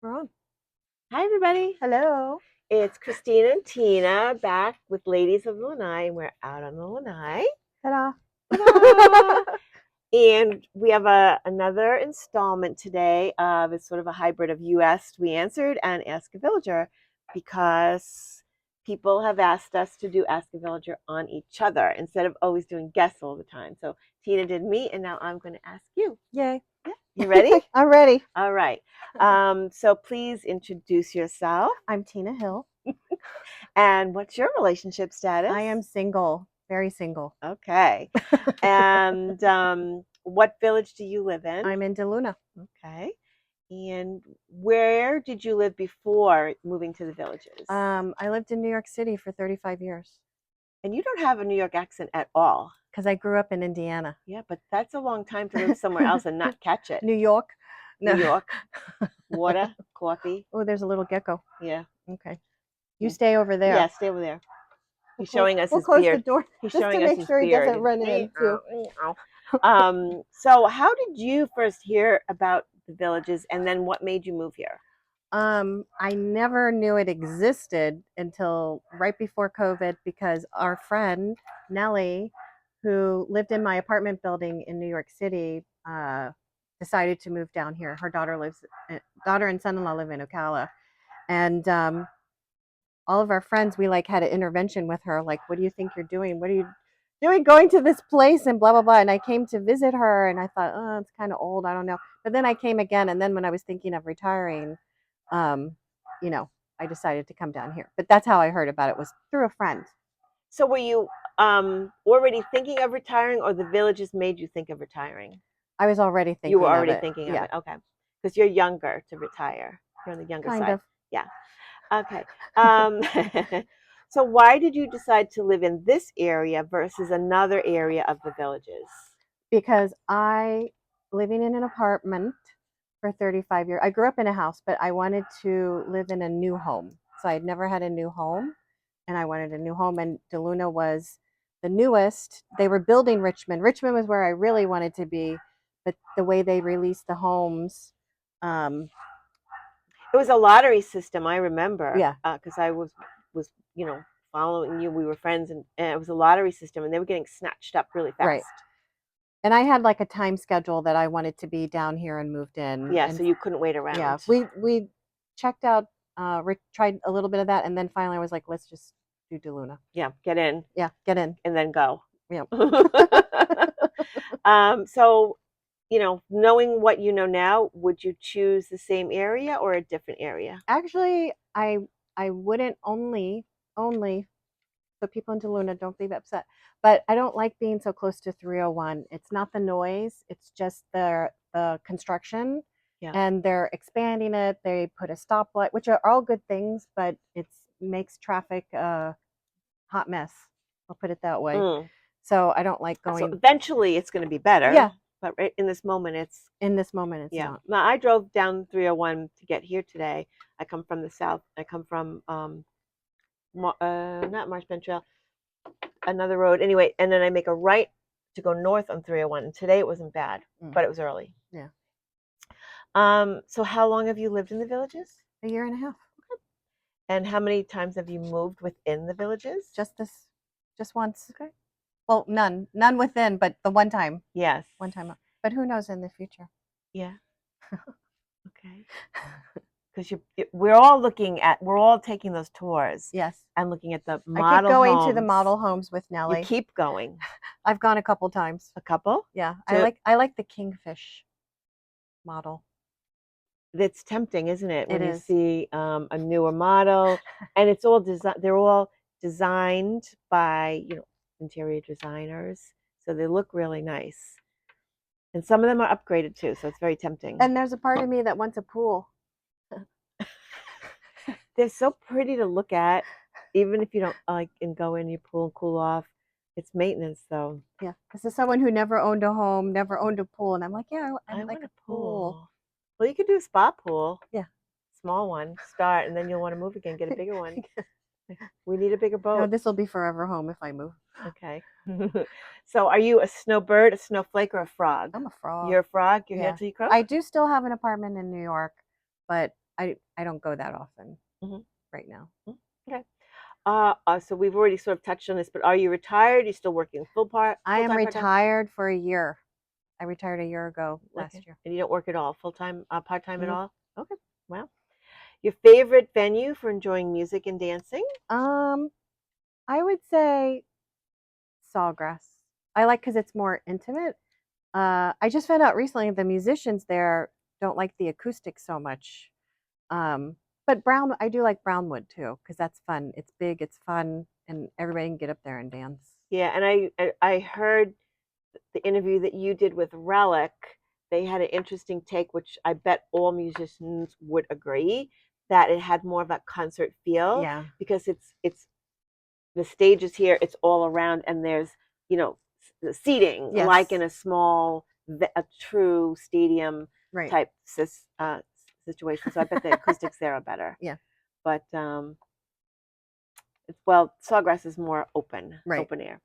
We're on. Hi, everybody. Hello. It's Christina and Tina back with Ladies of the Lanai, and we're out on the Lanai. Ta-da. Ta-da! And we have another installment today of it's sort of a hybrid of You Asked, We Answered, and Ask a Villager because people have asked us to do Ask a Villager on each other instead of always doing guests all the time. So Tina did me, and now I'm going to ask you. Yay. Yeah. You ready? I'm ready. All right. So please introduce yourself. I'm Tina Hill. And what's your relationship status? I am single, very single. Okay. And what village do you live in? I'm in DeLuna. Okay. And where did you live before moving to the villages? I lived in New York City for 35 years And you don't have a New York accent at all. because I grew up in Indiana. Yeah, but that's a long time to live somewhere else and not catch it. New York. New York, water, coffee. Oh, there's a little gecko. Yeah. Okay. You stay over there. Yeah, stay over there. He's showing us we'll his close beard. the door He's just showing to us make his sure he beard. doesn't run in too. So how did you first hear about the villages, and then what made you move here? I never knew it existed until right before COVID because our friend Nellie, who lived in my apartment building in New York City, decided to move down here. Her daughter and son-in-law live in Ocala, and all of our friends, we like had an intervention with her. Like, what do you think you're doing? What are you doing going to this place and blah blah blah. And I came to visit her, and I thought, oh, it's kind of old. I don't know. But then I came again, and then when I was thinking of retiring, um, you know, I decided to come down here. But that's how I heard about it, was through a friend. So were you already thinking of retiring, or the villages made you think of retiring? I was already You were thinking of already it. thinking of Yeah, it. Okay, because you're younger to retire. You're on the younger kind side. of. Yeah. Okay. Um, so why did you decide to live in this area versus another area of the villages? Because I, living in an apartment for 35 years, I grew up in a house, but I wanted to live in a new home. So I had never had a new home, and I wanted a new home. And DeLuna was the newest. They were building Richmond. Richmond was where I really wanted to be, but the way they released the homes, um, It was a lottery system, I remember, yeah, because I was following you. We were friends, and it was a lottery system, and they were getting snatched up really right. fast. And I had like a time schedule that I wanted to be down here and moved in. Yeah, And so you couldn't wait yeah, around. we checked out, tried a little bit of that, and then finally I was like, let's just do DeLuna. Yeah, get in Yeah, get in. and then go. Yeah. So, knowing what you know now, would you choose the same area or a different area? Actually, I wouldn't only so people in DeLuna don't be upset, but I don't like being so close to 301. It's not the noise; it's just the construction, Yeah. and they're expanding it. They put a stoplight, which are all good things, but it makes traffic a hot mess. I'll put it that way. Mm. So I don't like So going. eventually it's going to be better. Yeah, But right in this moment, it's in this moment, it's yeah. not. Now, I drove down 301 to get here today. I come from the south. I come from not Marsh Bend Trail, another road. Anyway, and then I make a right to go north on 301. And today it wasn't bad, but it was early. Yeah. So how long have you lived in the villages? A year and a half. And how many times have you moved within the villages? Just once. Okay. Well, none within, but the one time. Yes. One time. But who knows in the future? Yeah. Okay. Because we're all taking those tours. Yes. And looking at the I keep model going homes. to the model homes with Nellie. You keep going. I've gone a couple times. A couple? Yeah. I like the kingfish model. It's tempting, isn't it? When It you is. see a newer model, and it's all they're all designed by interior designers, so they look really nice. And some of them are upgraded too, so it's very tempting. And there's a part of me that wants a pool. They're so pretty to look at, even if you don't like and go in your pool and cool off. It's maintenance though. Yeah, because as someone who never owned a home, never owned a pool, and I'm like, yeah, I like want a pool. Well, you could do a spa pool. Yeah. Small one, start, and then you'll want to move again, get a bigger one. We need a bigger boat. No, this will be forever home if I move. Okay. So are you a snowbird, a snowflake, or a frog? I'm a frog. You're a frog? You're here till you croak? I do still have an apartment in New York, but I don't go that often Mhm. right now. Okay. So we've already sort of touched on this, but are you retired? Are you still working I full am time, part time? retired for a year. I retired a year ago Okay. last year. And you don't work at all, full time, part time at Nope. all? Okay. Wow. Your favorite venue for enjoying music and dancing? Um, I would say Sawgrass. I like because it's more intimate. I just found out recently the musicians there don't like the acoustics so much. Um, but I do like Brownwood too because that's fun. It's big, it's fun, and everybody can get up there and dance. Yeah, and I heard the interview that you did with Relic. They had an interesting take, which I bet all musicians would agree, that it had more of a concert feel Yeah. because it's the stage is here, it's all around, and there's you know the seating like in Yes. a a true stadium Right. type situation. So I bet the acoustics there are better. Yeah. But well, Sawgrass is more Right. open air.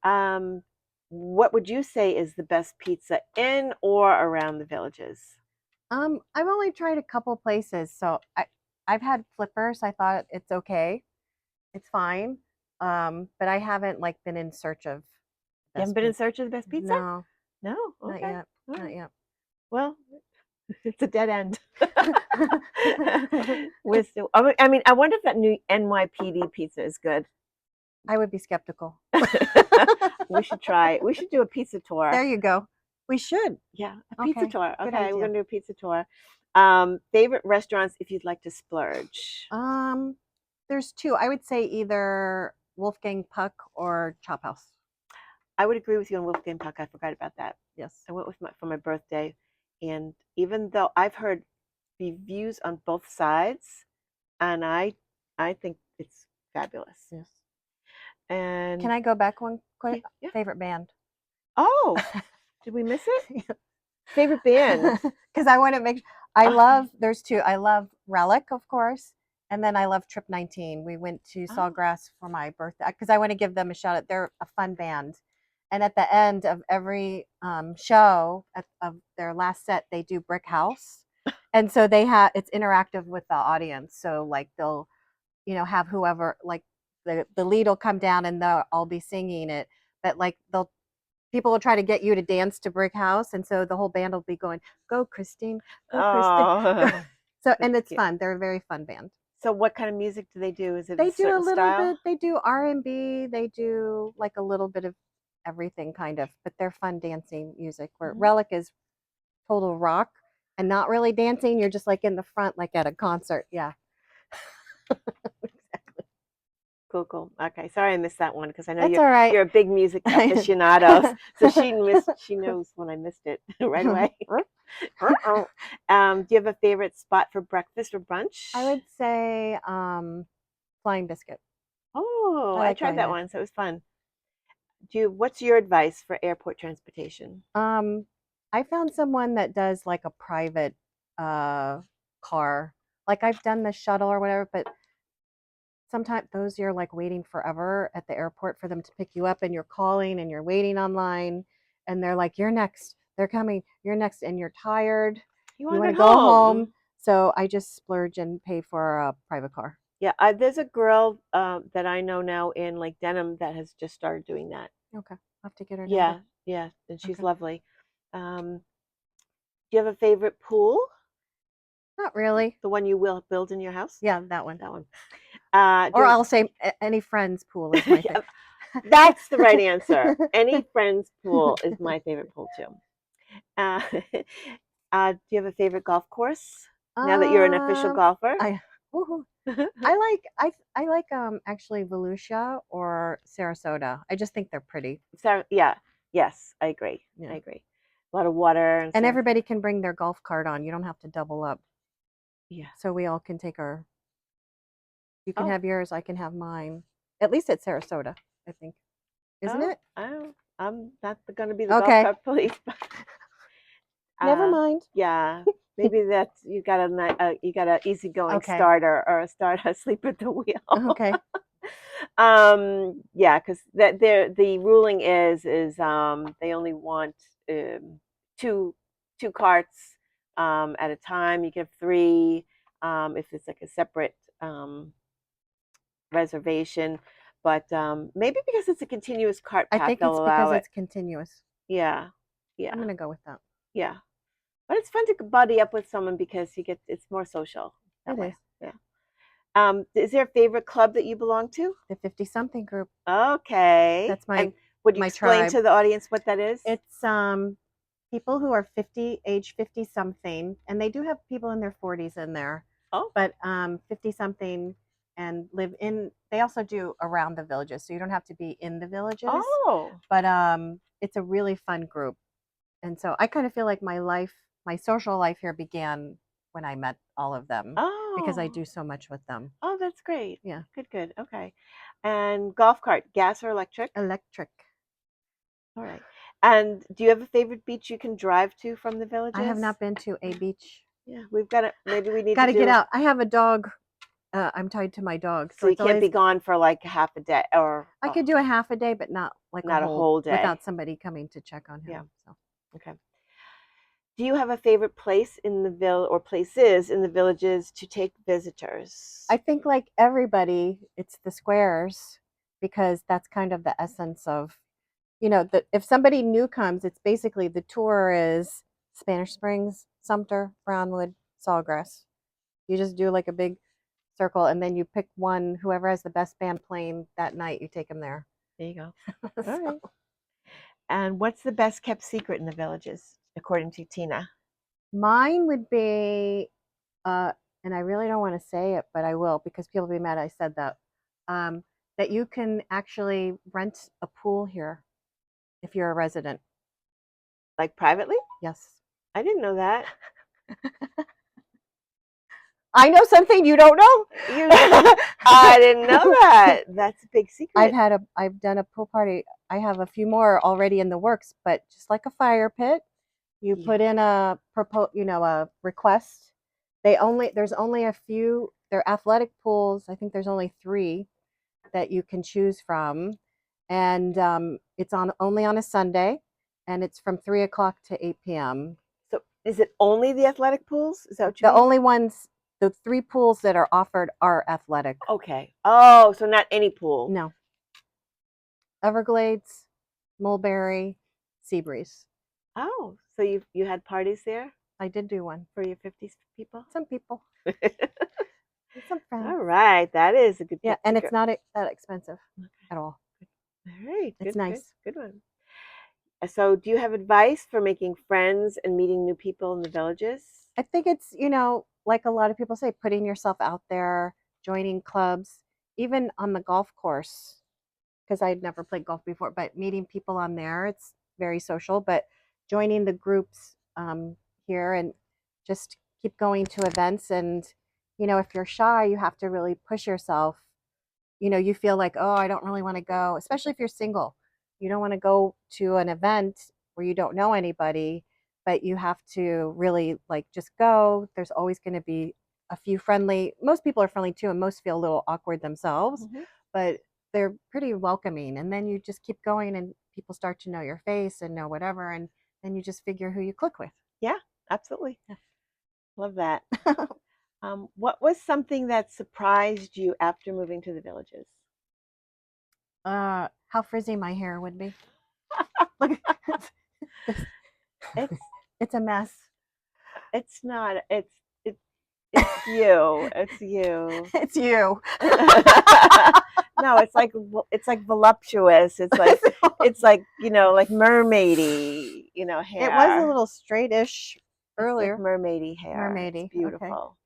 Um, what would you say is the best pizza in or around the villages? I've only tried a couple places, so I've had Flippers. I thought it's okay. It's fine. But I haven't like been in search of You haven't best been in pizza. search of the best pizza? No, No? not Okay. yet. All Not right. yet. Well, it's a dead end. I mean, I wonder if that new NYPD pizza is good. I would be skeptical. We should try. We should do a pizza tour. There you go. We should. Yeah, a pizza Okay. tour. Good Okay, we're idea. gonna do a pizza tour. Favorite restaurants if you'd like to splurge. Um, there's two. I would say either Wolfgang Puck or Chop House. I would agree with you on Wolfgang Puck. I forgot about that. Yes. I went with my for my birthday, and even though I've heard reviews on both sides, and I think it's fabulous. Yes. Can And I go back one quick? yeah, yeah. Favorite band? Oh, did we miss it? Favorite band? Because I want to make. I Okay. love. There's two. I love Relic, of course, and then I love Trip 19. We went to Oh, Sawgrass for my birthday because I want to give them a shout out. They're a fun band, and at the end of every show of their last set, they do Brick House, and so they have it's interactive with the audience. So like they'll have whoever like the lead will come down and they'll all be singing it, but like they'll people will try to get you to dance to Brick House, and so the whole band will be going, "Go, Christine, go, Christine." Go. oh, So, that's and it's cute. fun. They're a very fun band. So, what kind of music do they do? Is it a They do a certain little style? bit. They do R&B. They do like a little bit of everything, kind of. But they're fun dancing music. Where Mhm. Relic is total rock and not really dancing. You're just like in the front, like at a concert. Yeah. Cool, cool. Okay, sorry I missed that one because I know That's all right. you're a big music aficionado. So she knows when I missed it right away. Do you have a favorite spot for breakfast or brunch? I would say Flying Biscuit. Oh, I I like tried going that there. one, so it was fun. What's your advice for airport transportation? Um, I found someone that does like a private car. Like I've done the shuttle or whatever, but sometimes those you're like waiting forever at the airport for them to pick you up and you're calling and you're waiting online and they're like, "You're next. They're coming. You're next," and you're tired. You You want want to to get go home? home. So I just splurge and pay for a private car. Yeah, there's a girl that I know now in like Denham that has just started doing that. Okay. I'll have to get her number. Yeah, yeah, and she's Okay. lovely. Um, do you have a favorite pool? Not really. The one you will build in your house? Yeah, that one. That one. Do Or you I'll say any friend's pool is my yeah, thing. that's the right answer. Any friend's pool is my favorite pool too. Uh, do you have a favorite golf course? Now that you're an official Um, golfer? I woohoo. I like actually Volusia or Sarasota. I just think they're pretty. So, yeah, yes, I agree. I Yeah. agree. A lot of water and And stuff. everybody can bring their golf cart on. You don't have to double up. Yeah. So we all can take our you can Oh, have yours, I can have mine. At least at Sarasota, I think. Isn't oh, it? I'm not going to be the golf Okay. cart police. Never Uh, mind. yeah, maybe that's you got a easygoing Okay. starter or a starter asleep at the wheel. Okay. Yeah, because the ruling is they only want um, two two carts at a time. You can have 3 if it's like a separate reservation. But maybe because it's a continuous cart I path, think they'll it's because allow it. it's continuous. Yeah, I'm yeah, gonna go with that. yeah. But it's fun to buddy up with someone because it's more social that It way. is. Yeah. Is there a favorite club that you belong to? The 50 something group. Okay. That's my And would you my explain tribe. to the audience what that is? It's people who are 50, age 50 something, and they do have people in their 40s in there, Oh, but 50 something and live in, they also do around the villages, so you don't have to be in the villages, oh, but it's a really fun group. And so I kind of feel like my social life here began when I met all of them because I oh, do so much with them. oh, that's great. Yeah. Good, good. Okay. And golf cart, gas or electric? Electric. All right. And do you have a favorite beach you can drive to from the I have villages? not been to a beach. Yeah, we've got to, maybe we need Got to to get do, out. I have a dog. I'm tied to my dog, so so you it's can't always, be gone for like half a day or I could do a half a day, but not like a not a whole whole day. without somebody coming to check on Yeah. him. So Okay. Do you have a favorite place in the or places in the villages to take visitors? I think like everybody, it's the squares because that's kind of the essence of, that if somebody new comes, it's basically the tour is Spanish Springs, Sumter, Brownwood, Sawgrass. You just do like a big circle and then you pick one, whoever has the best band playing that night, you take them there. There you go. All So right. And what's the best kept secret in the villages, according to Tina? mine would be, uh, and I really don't want to say it, but I will because people will be mad I said that. Um, that you can actually rent a pool here if you're a resident. Like privately? Yes. I didn't know that. I know something you don't know. You, I didn't know that. That's a big secret. I've done a pool party. I have a few more already in the works, but just like a fire pit, you Yeah. put in a request. There's only a few. They're athletic pools. I think there's only 3 that you can choose from, and it's on only on a Sunday, and it's from 3 o'clock to 8 p.m. So is it only the athletic pools? Is that what you The mean? only ones, the 3 pools that are offered are athletic. Okay. Oh, so not any pool. No, Everglades, Mulberry, Seabreeze. Oh, so you had parties there I did do one. for your 50 people? Some people, some friends. All right, that is a good Yeah, kept and it's secret. not that expensive Okay. at all. All right, It's good, good, nice. good one. So, do you have advice for making friends and meeting new people in the villages? I think it's, like a lot of people say, putting yourself out there, joining clubs, even on the golf course, because I'd never played golf before, but meeting people on there, it's very social. But joining the groups here and just keep going to events. And, if you're shy, you have to really push yourself. You feel like, oh, I don't really want to go, especially if you're single. You don't want to go to an event where you don't know anybody, but you have to really like just go. There's always going to be a few friendly, most people are friendly too, and most feel a little awkward themselves, Hmm. but they're pretty welcoming. And then you just keep going, and people start to know your face and know whatever. And then you just figure who you click with. Yeah, absolutely. Yeah. Love that. What was something that surprised you after moving to the villages? How frizzy my hair would be. Look, it's, It's it's a mess. it's not. It's you. It's you. It's you. No, it's like voluptuous. It's like like mermaidy, It was a hair. little straightish It's like earlier. mermaidy hair. It's Mermaidy. Okay. beautiful.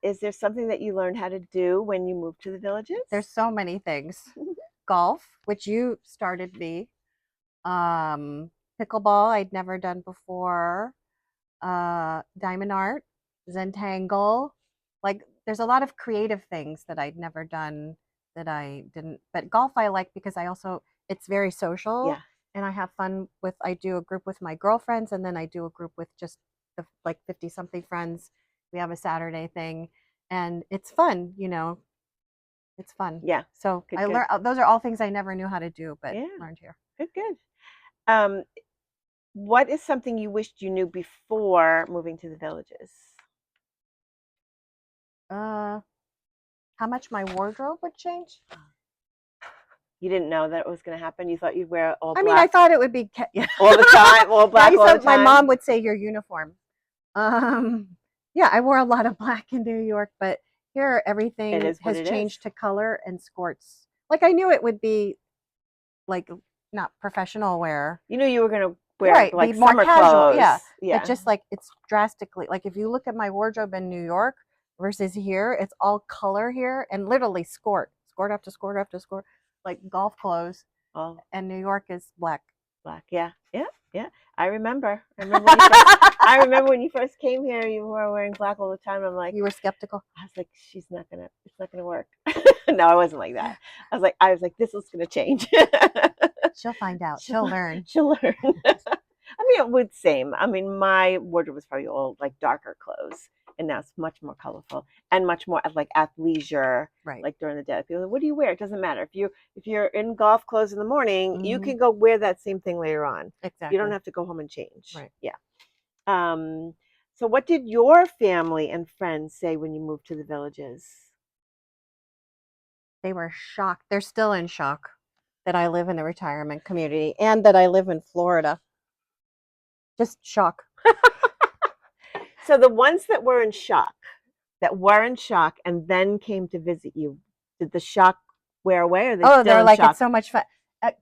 Is there something that you learned how to do when you moved to the villages? There's so many things. Golf, which you started me. Pickleball, I'd never done before. Diamond art, Zentangle. Like, there's a lot of creative things that I'd never done that I didn't. But golf, I like because it's very social, Yeah. and I have fun I do a group with my girlfriends, and then I do a group with just like 50 something friends. We have a Saturday thing, and it's fun. It's fun. Yeah. So Good, I good. learned those are all things I never knew how to do, but Yeah. learned here. Good, good. Um, What is something you wished you knew before moving to the Villages? Uh, how much my wardrobe would change? You didn't know that it was going to happen. You thought you'd wear all I mean, I black thought it would be yeah. all the time, all Yeah, black all the my time. mom would say your uniform. Um, yeah, I wore a lot of black in New York, but here It everything is what has it is. changed to color and skirts. Like I knew it would be like not professional wear, You knew you were going to wear right? Be like more summer casual, clothes. yeah. But Yeah. just like it's drastically like if you look at my wardrobe in New York versus here, it's all color here and literally skirt after skirt after skirt, like golf clothes. All And New York is black. black. Yeah. Yeah. Yeah. I remember. I remember when you first I remember when you first came here, you were wearing black all the time. I'm like, You were skeptical. I was like, it's not gonna work. No, I wasn't like that. I was like, this is gonna change. She'll find out. she'll, She'll learn. she'll learn. I mean, it would same. I mean, my wardrobe was probably all like darker clothes, and now it's much more colorful and much more like athleisure. Right. Like during the day, people are like, what do you wear? It doesn't matter if you're in golf clothes in the morning, you Mm-hmm. can go wear that same thing later on. Exactly. You don't have to go home and change. Right. Yeah. So what did your family and friends say when you moved to the Villages? They were shocked. They're still in shock that I live in a retirement community and that I live in Florida. Just shock. So the ones that were in shock and then came to visit you, did the shock wear away or are they Oh, still they're in like, it's shock? so much fun.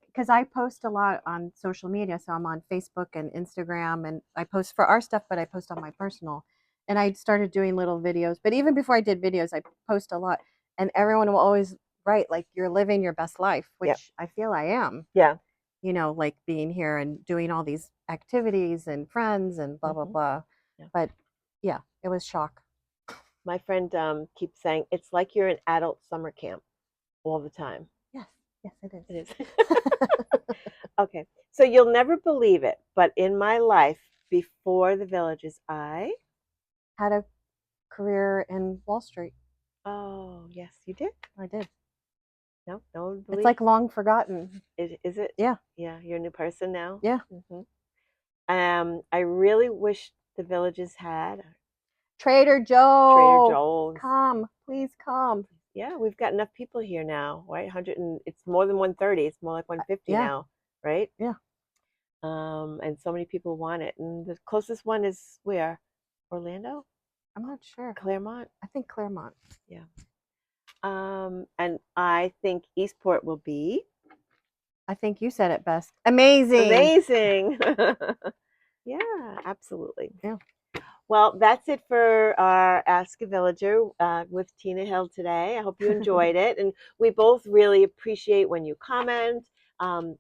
Because I post a lot on social media. So I'm on Facebook and Instagram, and I post for our stuff, but I post on my personal. And I started doing little videos. But even before I did videos, I post a lot. And everyone will always write, like, you're living your best life, Yep. which I feel I am. Yeah. You know, like being here and doing all these activities and friends and blah, blah, Mm-hmm. blah. Yeah. But yeah, it was shock. My friend keeps saying it's like you're in adult summer camp all the time. Yes, yes, it is. It is. Okay. So you'll never believe it, but in my life before the Villages, Had a career in Wall Street. oh, yes, you did. I did. No, no one It's believes. like long forgotten. Is it? Yeah, Yeah, you're a new person now. yeah. Hmm. I really wish the Villages had Trader Trader Joe, Joe's. come, please come. Yeah, we've got enough people here now, right? 100 and it's more than 130. It's more like 150 Yeah, now, right? yeah. And so many people want it. And the closest one is where? Orlando? I'm not sure. Claremont? I think Claremont. Yeah. And I think Eastport will be I think you said it best. Amazing. amazing. Yeah, absolutely. Yeah. Well, that's it for our Ask a Villager with Tina Hill today. I hope you enjoyed it. And we both really appreciate when you comment,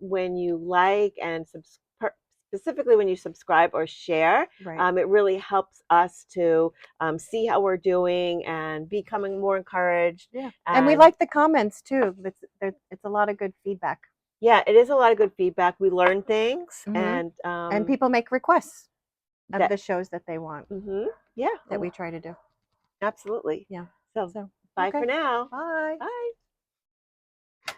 when you like, and specifically when you subscribe or share. Right. It really helps us to see how we're doing and becoming more encouraged. Yeah. And we like the comments too. It's a lot of good feedback. Yeah, it is a lot of good feedback. We learn things, Mm-hmm. and And people make requests of that the shows that they want yeah, that we try to do. absolutely. Yeah. So, So, bye okay. for now. Bye. Bye.